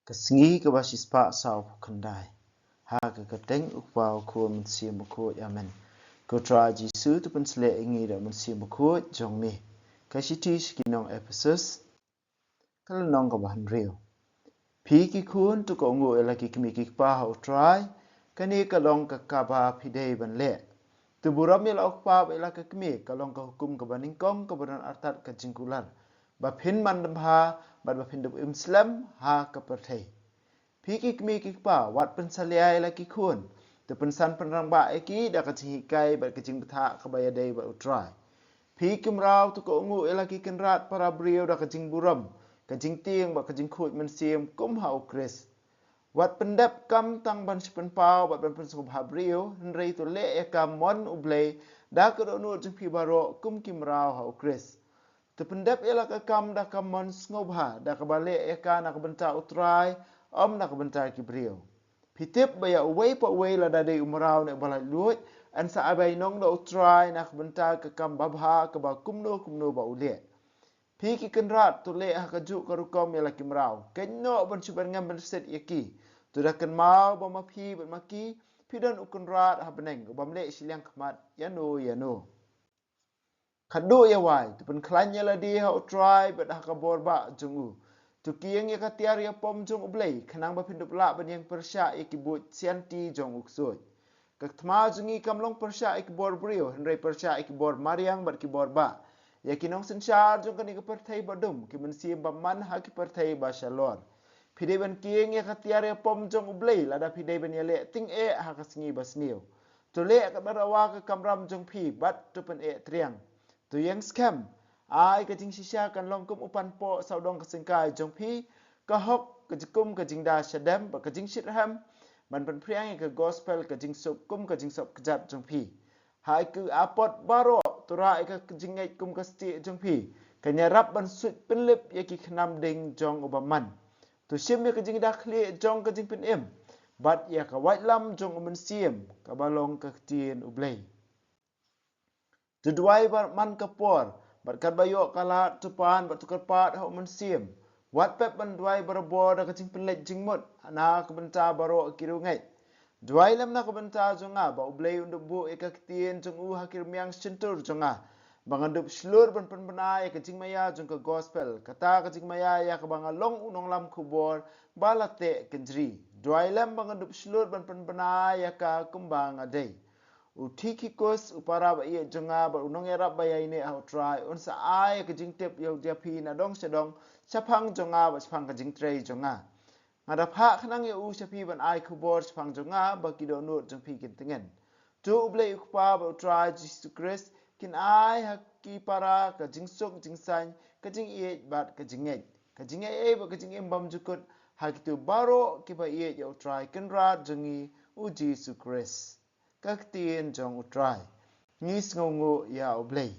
Kesengi ke basis pak sau kendai. Ha ke keteng upau ku mensi mukut amen. Ku tra Jisu tu pun selek ingi dak mensi mukut jong mi. Kasiti skinong Ephesus kalau nong ke bahan real. Pi ki kun tu ko ngu elaki kimi ki pa hau try kani kalong ka kaba pidei ban le. Tu buram ya lauk pa ba elaka kimi kalong ka hukum ka baning kong ka badan artat ka jingkular. Ba pin man dam ha ba pin dam Islam ha ka perthei. Piki kmi kikpa wat pensaliai laki kun. Tu pensan penrang ba eki da kacing hikai ba kacing betha kabaya dai ba utrai. Piki mrau tu ko ungu elaki kenrat para brio da kacing buram. Kacing tiang ba kacing khut mensim kum hau kris. Wat pendap kam tang ban sipen pau ba ban pensum ha brio henrei tu le eka mon ublei da ko nu jing pi baro kum kimrau hau kris. Tu pendap ialah kam dah kamon ngobha dah kebalik eka nak bentar utrai om nak bentar kibriu. Pitip baya uwei pa uwei la dadai umrau nak balai luit an sa abai nong da utrai nak bentar ke kam babha ke ba kumno ba uliat. Piki kenrat tu le ha kaju karukom ialah kimrau. Kenyo ban suban ngam ban set yaki. Tu dah ken mau ba mapi ban maki pidan ukenrat ha beneng ba mlek siliang khamat yano. Kadu ya wai, tu pun klanya la dia ha utrai bet ha kabor ba jungu. Tu kieng ya katiar ya pom jung ublei, kenang ba pindup la ban yang persya ya kibut sianti jong uksut. Kak tma jungi kamlong persya ya kibor brio, henrei persya ya kibor mariang bat kibor ba. Ya kinong sensyar jong kani kepertai badum, ki mensim ba man ha kepertai ba shalor. Pidai ban kieng ya katiar ya pom jong ublei, lada pidai ban ya le ting ha kasengi ba sniu. Tu le kat barawa ke kamram jong pi, bat tu pen triang. Tu yang scam. Ai ke jing shisha kan long kum upan po saudong kesengkai jong pi ka hok ke jikum ke jing da shadam ba ke jing shitham man pen priang ke gospel ke jing sup kum ke jing sop kejat jong pi. Hai ke apot baro tura ke jing ngai kum ke sti jong pi. Ke nyarap ban sut penlip ye ki khnam ding jong ubaman. Tu sim ye ke jing da khli jong ke jing pen im. Bat ya ka white lam jong umen sim ka balong ke tien ublei. Tuduai man kapor, bat kat bayo kala tupan bat tukar pat hau mensim. Wat pep ban duai barabor da kacing pelet jingmut, na kebenta baro kiru ngai. Duai lam na kebenta jonga, ba ublei unduk bu eka ketien jong u hakir miang sentur jonga. Bangandup slur ban penbenai kacing maya jong ke gospel, kata kacing maya ya ke bangalong unong lam kubor, balate kenjri. Duai lam bangandup slur ban penbenai ya ka kumbang adai. Utikikus upara ba iya jonga ba unong erap ba yaine au try unsa ai ke jing tip yo dia pi na dong sedong chapang jonga ba chapang ke jing trei jonga ngada pha khnang ye u chapi ban ai khubor chapang jonga ba ki do nut jong pi kin tingen tu uble ukpa ba try Jesus Christ kin ai ha ki para ke jing sok jing san ke jing ye bat ke jing ye ba ke jing embam jukut ha kitu baro ki ba ye yo try kin ra jongi u Jesus Christ các tiên trong utrai ngis ngongo ya oblei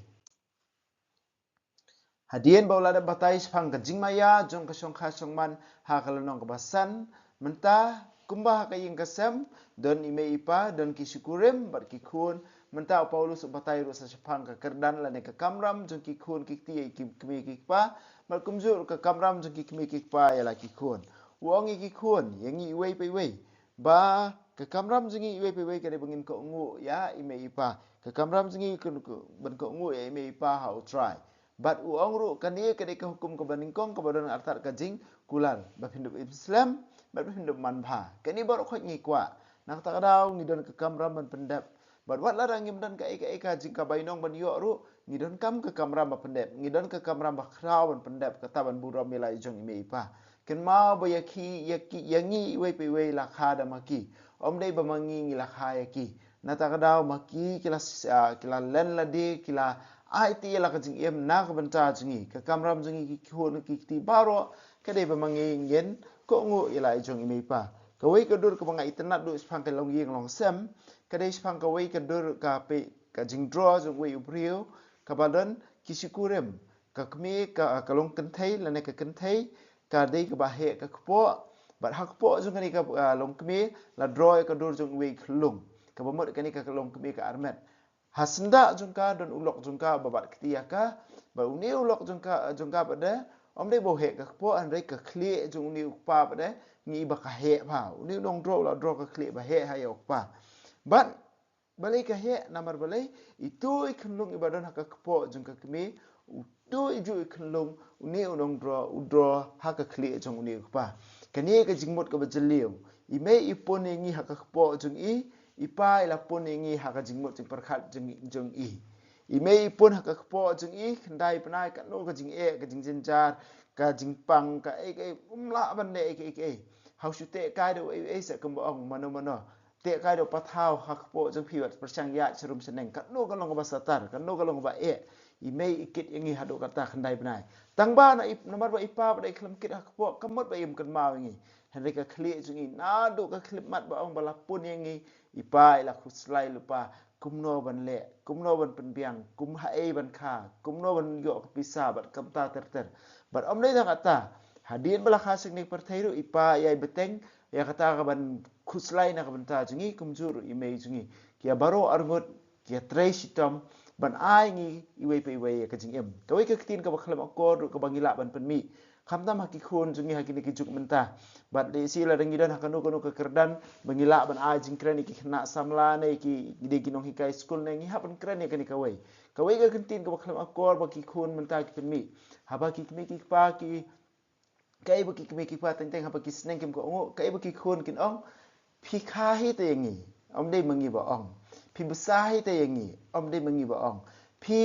hadien baula da batai spang ka jingmaya jong ka song kha song man ha kalanong ka basan menta kumba ka ying kasam don ime ipa don ki syukurim bar ki khun menta paulus batai ru sa spang ka kerdan la ne ka kamram jong ki khun ki ti ki kmi ki pa bar kumjur ka kamram jong ki kmi ki pa ya la ki khun wong ki khun yangi wei pe wei ba ke kamram zingi iwe pe ke bengin ko ngu ya ime ipa ke kamram zingi kun ben ko ngu ya ime ipa how try but u ongru kan ye ke ke hukum ke baning kong ke badan artar ka jing kulan ba pindu Islam ba pindu manbha ke ni baru khot ngi kwa nak ta daw ngi don ke kamram ban pendap but wat la ngim dan ka eka jing ka bainong ban yo ru ngi don kam ke kamram ba pendap ngi don ke kamram ba kraw ban pendap ka taban buram milai jong ime ipa ken mau ba yaki yangi iwe pe we la khada maki om dei bamangi ngila khaya ki nata kadau maki kila len la di kila IT la ka jing em na ka banta jingi ka kamram jingi ki khon ki ti baro ka dei bamangi ngen ko ngu ila jong imi pa ka wei ka dur ka bangai tenat du spang ka long yeng long sem ka dei spang ka wei ka dur ka pe ka jing draw jong wei ubrio ka badan ki sikurem ka kmi ka long kenthei la ne ka kenthei ka dei ka bahe ka kpo bat hak po jong kani ka long kmi la draw ka dur jong wei klung ka bomot kani ka long kmi ka armet hasenda jong ka don ulok jong ka babat ketia ka ba uni ulok jong ka pada đây bộ hệ các bộ anh đấy các khía chung ni ukpa bật đấy nghĩ bạc hệ vào ni nong draw các khía bạc hệ hay ukpa but balik ka he namar balai itu ikhnung ibadan haka kpo jung ka kmi itu iju ikhnung uni unong draw haka khli jung uni kpa kani ka jingmot ka bajliu ime ipon ngi haka kpo jung ipa ila pon ngi haka jingmot jing perkhat jung ime ipon haka kpo jung khandai panai ka no ka jing ka jing jinjar ka jing pang ka umla ban ne how should te kai do sa kam ong mano te kai do pathau hakpo jeng phiwat persang ya serum seneng kan no kalong ba satar kan no kalong ba imei ikit ingi hadu kata khandai benai tangba na nomor ba ipa ba iklam kit hakpo kamot ba im kan mau ingi henry ka khli jungi na do ka klip mat ba ong balapun ingi ipa ila khuslai lupa kumno ban penbiang kum hae ban kha kumno ban yo ka pisa bat kamta ter bat om nei kata hadin bala khasik ni perthairu ipa yai beteng ya kata ka ban khuslai na ka banta jungi kumjur imei jungi kia baro arngot kia trai sitam ban ai ngi iwei pe iwei ka jing em kawai ka tin ka bakhalam akor ka bangila ban penmi khamtam haki khun jungi haki ni ki juk menta bat de sila dangi dan hakanu kanu ka kerdan bangila ban ai jing kren ki khna samla ne ki de ki nong hikai school ne ngi hapan kren ne kani kawai ka tin ka bakhalam akor ba ki khun menta ki penmi haba ki kmi ki pa ki kai ba ki kmi ki pa teng teng haba ki sneng kim ko ngo kai ba ki khun kin ong phi kha hi te ngi om de mangi ba ong phi besar hi te ngi om de mangi ba ong phi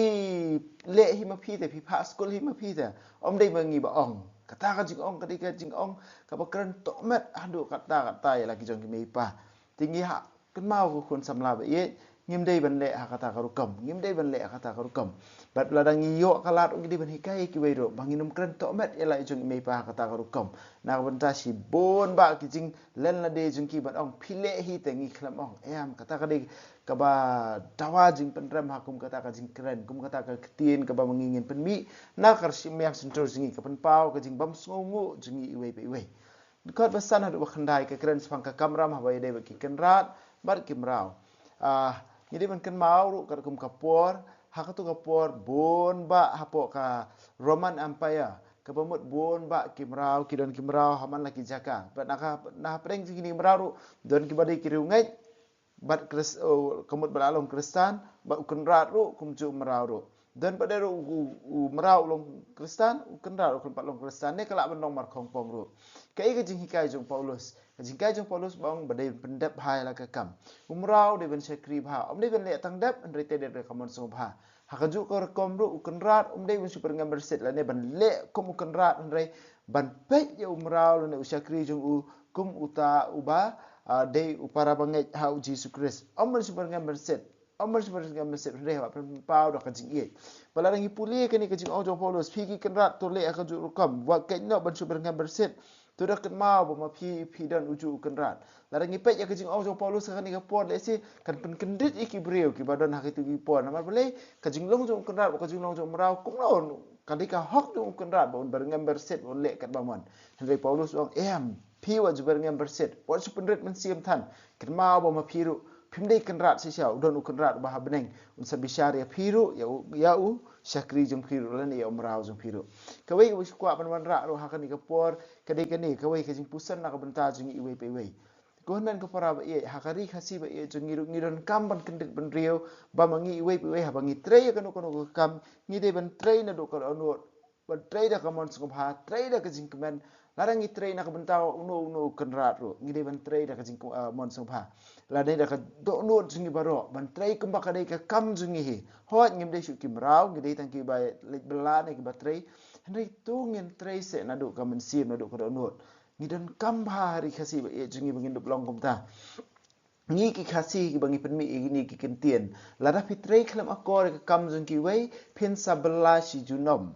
le hi ma phi te phi pa school hi ma phi te om de mangi ba ong kata ka jing ong ka jing ong ka ba kran to met adu kata ya lagi jong ki me pa tingi ha kan mau ku kun samla ba ye ngim dei ban le ha kata ka rukam ngim dei ban le ha kata ka rukam bat ladang yo kalat ong di ban hikai ki wei ro banginum kran to met ya lai jong me pa kata ka rukam na ban ta si bon ba ki jing len la de jong ki ban ong phile hi te ngi khlam ong em kata ka de ka ba dawa jing penram hakum kata ka jing kren kum kata ka ktien ka ba mangingin penmi na kar sim yang sentro jingi ka pen pau ka jing bam sngu jingi iwei pe iwei kot basan hadu khandai ka kren spang ka kamram ha bai de ba ki kenrat bar kimrau jadi man kan mau ru kar kum kapor ha ka tu kapor bon ba hapo ka Roman Empire ka pamut bon ba kimrau kidon kimrau haman laki jaka ba na preng jingi mrau ru don ki badai ki rungai bat kris kamut balalong kristan ba ukenrat ru kumju mrau ru dan pada ru mrau long kristan ukenrat ru kumpat long kristan ne kala benong mar khongpong ru kai ka jing hikai jong Paulus jing kai jong Paulus bang badai pendap hai la ka kam umrau de ben sekri bha om de ben le tang dap en rete de kamon so bha hakaju ko rekom ru ukenrat de ben super ngam berset la ne ban le kum ukenrat en ban pe ye umrau le usakri jong u kum uta uba de upara bangai hau Jesus Christ omar super ngam berset rewa pau da kajing ye bala rangi puli kani kajing ojo Paulus phiki kenrat to le akaju rukam wa kenno ban super ngam berset to da ken mau ba ma phi dan uju kenrat la rangi pe ya kajing ojo Paulus kani ka pon le si kan pen kendit iki breu ki badan ha kitu ki pon amar bale kajing long jo kenrat ba kajing long jo mrau kum lawan kadika hok jo kenrat ba ber ngam berset on le kat ba mon Henry Paulus ong phi wa jubar ngam berset wa super red men siam than ken mau ba ma phiru pimdei kenrat si siau don kenrat bah beneng un sabishari phiru ya u syakri jong phiru lan ya umrau jong phiru kawai wis kwa ban ra ro hakan ka por kadai kani kawai ka jing pusan na ka benta jing iwe pe we gonan ko para ba ye hakari khasi ba ye jong ngiron kam ban kendik ban rio ba mangi iwe pe we ha bangi trei ka no kam ngi de ban trei na do ka onot ban trei da ka mon sung ha trei da ka jing kemen larang i trei na ka benta uno kenrat ro ngi de ban trei da ka jing mon sung ha la dai da ka do no jingi baro ban trai kum ba ka dai ka kam jingi hi hot ngim dai shu kim rau ngi dai tang ki ba lek bela ne ki ba trai henry tu ngin trai se na do ka men sim na do ka do no ngi dan kam ba hari khasi ba e jingi bangin do long kum ta ngi ki khasi ki bangi penmi ni ki kentien la da pitrai klam akor ka kam jingi wei pin sabla shi junom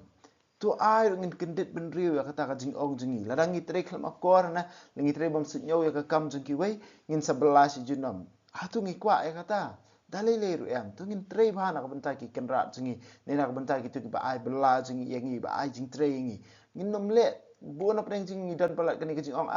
tu ai ngin kendit ben riu ya kata ka jing ong jingi ladang ngitre klam akor na ngitre bam sunyau ya ka kam jingi wei ngin 11 junam tu ngi kwa ya kata dalai leru em tu ngin tre bha na ka benta ki kenrat jingi ne na ka benta ki tu ba ai bela jingi yangi ba ai jing tre ngi ngin nom le bu na preng jingi dan pala kani ka jing ong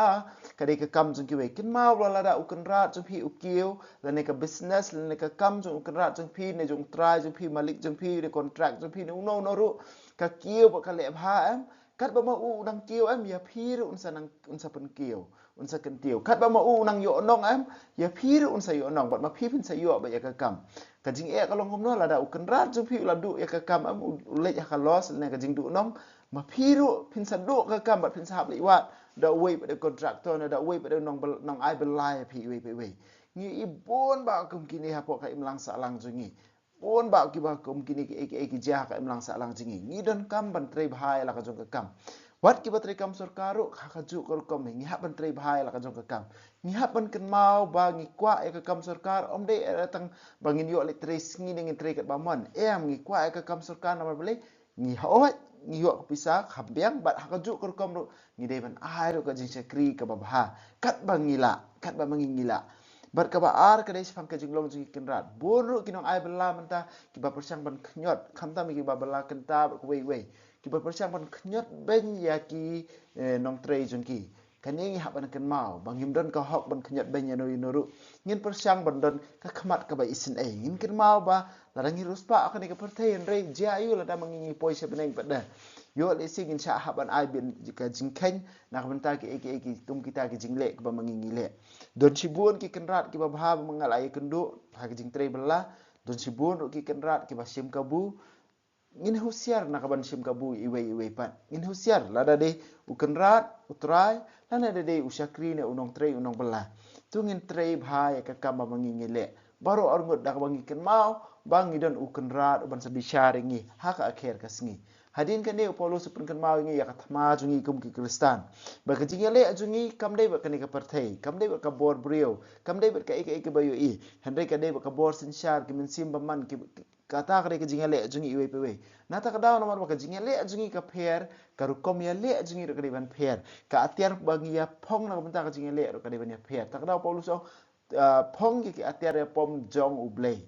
ka dei ka kam jingi wei kin mau la da u kenrat jong phi u kiu la ne ka business la ne ka kam jong kenrat jong phi ne jong try jong phi malik jong phi ne contract jong phi no ru ka kiu ba ka le bha em kat ba mau nang kieu am ya phir unsa pen kieu unsa ken kieu kat ba mau nang yo nong am ya phir unsa yo nong bat ma phi pin sa yo ba ya ka kam ka jing e ka long kom no la da u ken rat ju phi la du ya ka kam am le ya ka los ne ka jing du nong ma phiru pin sa du ka kam bat pin sa hab li wat da wei ba de contractor na da wei ba de nong ai ba lai phi wei ngi i bon ba kum kini ha po ka im lang sa lang ju ngi bon ba ki ba kum kini ki ja ka im lang sa lang jingi ngi don kam ban trei bhai la ka jong ka kam wat ki ba trei kam sarkaru ka ju kor kom ngi ha ban trei bhai la ka jong ka kam ngi ha ban ken mau ba ngi kwa e ka kam sarkar om de tang bangin yo le trei ngi ngi trei ka ba mon em ngi kwa e ka kam sarkar na ba le ngi ho ngi yo pisa khambiang bat ha ka ju kor kom ru ngi de ban ai ru ka jing sekri ka ba bha kat ba kat ba mangi ngila bat ka ba ar ka dei spang ka jinglong jingi kenrat bonru kinong ai bela menta ki ba persang ban knyot khamta mi ki ba bela kenta wei ki ba persang ban knyot ben ya ki nong trei jungki kaning ha ban ken mau bangim don ka hok ban knyot ben ya no inoru ngin persang ban don ka khmat ka ba isin ei ngin ken mau ba larangi ruspa akani ka perthai rei jayu la da mangi poi se beneng pada yo le sing in sha haban ai bin ka jingkhen na benta ki tum kita ki jingle ka ba mangi ngile don sibun ki kenrat ki ba bha mangal ai kendu ha ki jing trei bela don sibun ki kenrat ki ba sim kabu ngin husiar na ka ban sim kabu iwe pat ngin husiar lada de u kenrat utrai lana de u syakri ne unong trei unong bela tu ngin trei bha ya ka kam ba mangi ngile baru orngot dak bangi ken mau bangi don u kenrat ban sabi sharingi ha ka akhir ka sngi hadin kan dia Paulus pun kan mau ingi ya katma jungi kum ki Kristan ba ka jingale jungi kam dei ba kan ka perthai kam dei ba ka bor brio kam dei ba ka ek bayu i handai ka dei ba ka bor sin shar ki min sim baman ki kata ka jingale jungi iwe pewe nata ka daw nomor ba ka jingale jungi ka pher ka rukom ya le jungi ro ka dei ban pher ka atiar bangi ya phong na benta ka jingale ro ka dei ban ya pher tak daw Paulus phong ki atiar ya pom jong ublei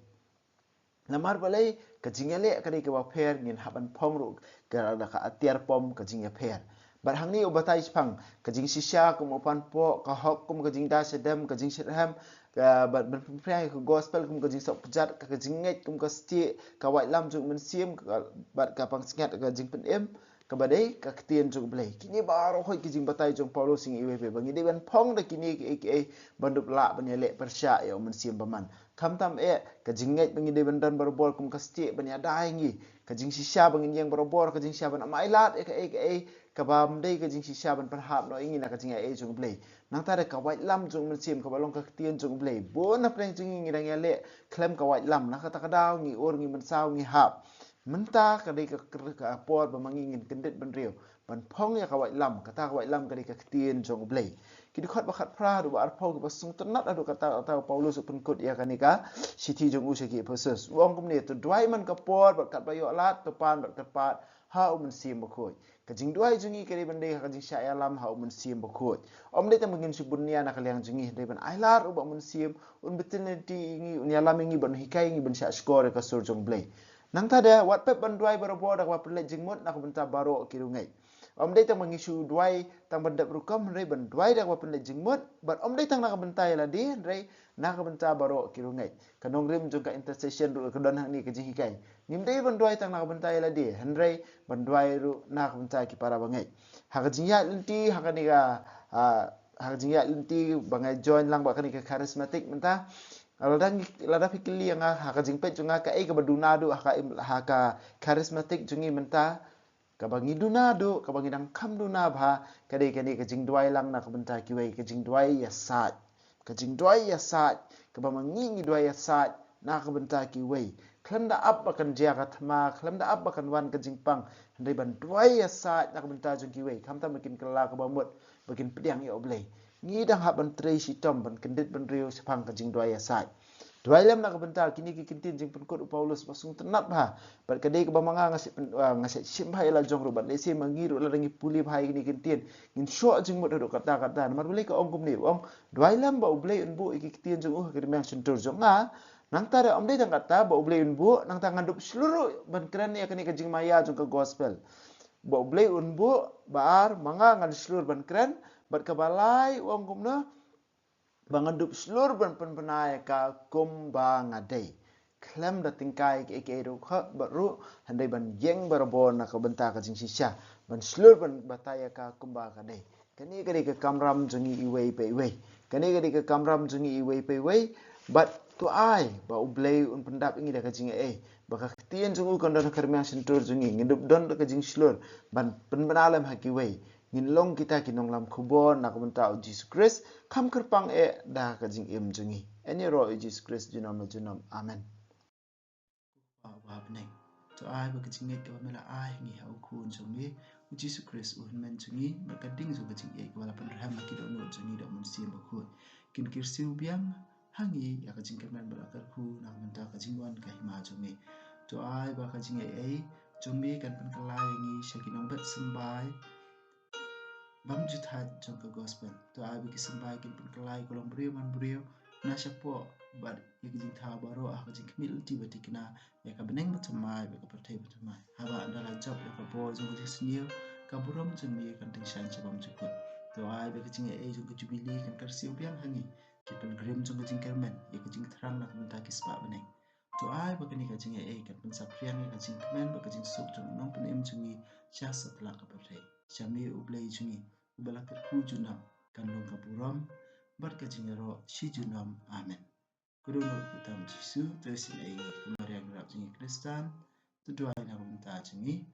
namar balai ka jingale ka dei ka ba pher ngin haban phong ro ka ka atiar pom ka jing ya pher bar hangni ubatai spang ka jing sisya kum opan po ka hok kum ka jing da sedam ka jing sedham ka bar pray ka gospel kum ka jing sok pjat ka jing ngai kum ka sti ka wai lam ju men sim bar ka pang sngat ka jing pen em ka badai ka ktien ju blai kini baro hoi ki jing batai jong paulo sing iwe pe bangi de ban phong da kini ke bandup la ban le persya ya men sim baman kam tam ka jing ngai bangi de ban dan barbol kum ka sti ban ya dai ngi ka jing sisya bangin yang berobor ka jing sya ban amai lat ka bam dei ka jing sisya ban perhap no ingin ka jing ai jung blei nang ta ka wai lam jung men sim ka balong ka tien jung blei bon na preng jing ngi dang ya le klem ka wai lam na ka ta ka daw ngi or ngi men saw ngi hap menta ka dei ka por ba mangi ngin kendet ban riu ban phong ya ka wai lam ka ta ka wai lam ka dei ka tien jung blei ki di khat ba khat pra du ba phong ba sung tanat adu kata ta Paulus pun kut ya kanika sithi jung u se ki verses wong kum ne to dwai man ka por ba kat ba yo lat to pan ba kat pat ha um sim ba khoi ka jing dwai jungi ke ban dei ka jing sha ya lam ha um sim ba khoi om dei ta mungin subunia na kalyang jungi dei ban ai lar u ba mun sim un betin ti ngi un ya lam ngi ban hikai ngi ban sha score ka sur jung blei nang ta da wat pep ban dwai ba bo da wa pele jing mot na ko ban ta baro ki ru ngai om dei tang mengisu dwai tang bandap rukam rei ban dwai dak wapen le jingmut but om dei tang nak bentai la di rei nak benta baro kirungai kanong rim juga intercession ru kedon hang ni ke jing kai nim dei ban dwai tang nak bentai la di henrei ban dwai ru nak bentai ki para bangai ha ka jingya linti ha ka ni ga ha jingya linti bangai join lang ba ka ni ke charismatic menta lada fikili yang ha ka jingpet junga ka ka baduna du ha ka charismatic jungi menta kabangi dunado kabangi dang kam duna bha kadai kadai kajing dwai lang na kabenta kiwai kajing dwai ya sat kabangi ngi dwai ya sat na kabenta kiwai khlanda ab bakan jia kathma khlanda ab bakan wan kajing pang ndai ban dwai ya sat na kabenta jung kiwai kamta makin kala kabamut makin pediang ya oblei ngi dang ha ban trei sitom ban kendit ban riu sepang kajing dwai ya sat dwai lam nak bentar kini ki kintin jing penkut Paulus pasung tenat bah bar kadai ke bamanga ngasih sim hai la jong rubat lesi mangiru la rangi puli bhai kini kintin ngin syok jing mot dok kata mar boleh ke ong kumni ong dwai lam ba ublei unbu iki kintin jong ke memang sentur jong nga nang tare om dei tang kata ba ublei unbu nang tang ngandup seluruh ban keren ya kini ke jing maya jong ke gospel ba ublei unbu bar manga ngan seluruh ban keren bat kabalai ong kumna bangadup seluruh penpenai ka kumbang adai klem da tingkai ke ru kha baru handai ban yeng barabon na ka benta ka jing sisya ban slur ban bataya ka kumba ka dei kani gari ka kamram jungi iwei pe iwei kani gari ka kamram jungi iwei pe iwei but to ai ba ublei un pendap ingi da ka jinga ba ka tien jungu kan da karmang sentur jungi ngidup don da ka jing slur ban penbenalam haki wei ngin long kita kinong lam kubon nak benta Jesus Christ kam kerpang da ka jing im jungi any ro Jesus Christ jinom amen wa bneng to ai ba kaching ek ba mela ai ngi hau kun jungi Jesus Christ men jungi ba kading zo kaching ek wala pan raham ki do no jungi do mun sim ba khu kin kirsiu biang hangi ya kaching kerman ba kar khu na menta kaching wan ka hima jungi to ai ba kaching ei jungi kan pan kalai ngi shakinong bat sambai bam juthat jong ka gospel to ai ba ki sambai kin pan kalai kolong brio man brio na shapo but you can tell baro a ka jing mil ti batikna ya ka beneng batamai ba ka pathe batamai haba andala job ya ka bo jong ka sneer ka burom jong mi kan ting shan chabam chukut to ai ba ka jing e jong ka jubili kan kar siu biang hangi ki pan grim jong ka jing kermen ya ka jing thrang na kan ta ki spa beneng to ai ba ka ni ka jing e kan pan sa priang ka jing kemen ba ka jing sok jong nong pan em jong ni cha satla ka pathe chami ublei jong ni ubala ka khu juna kan long ka burom bar ka jing ro shi junam amen Kudono utam Jisu tersin ai kemarin rap jingi Kristan tu doa na bunta jingi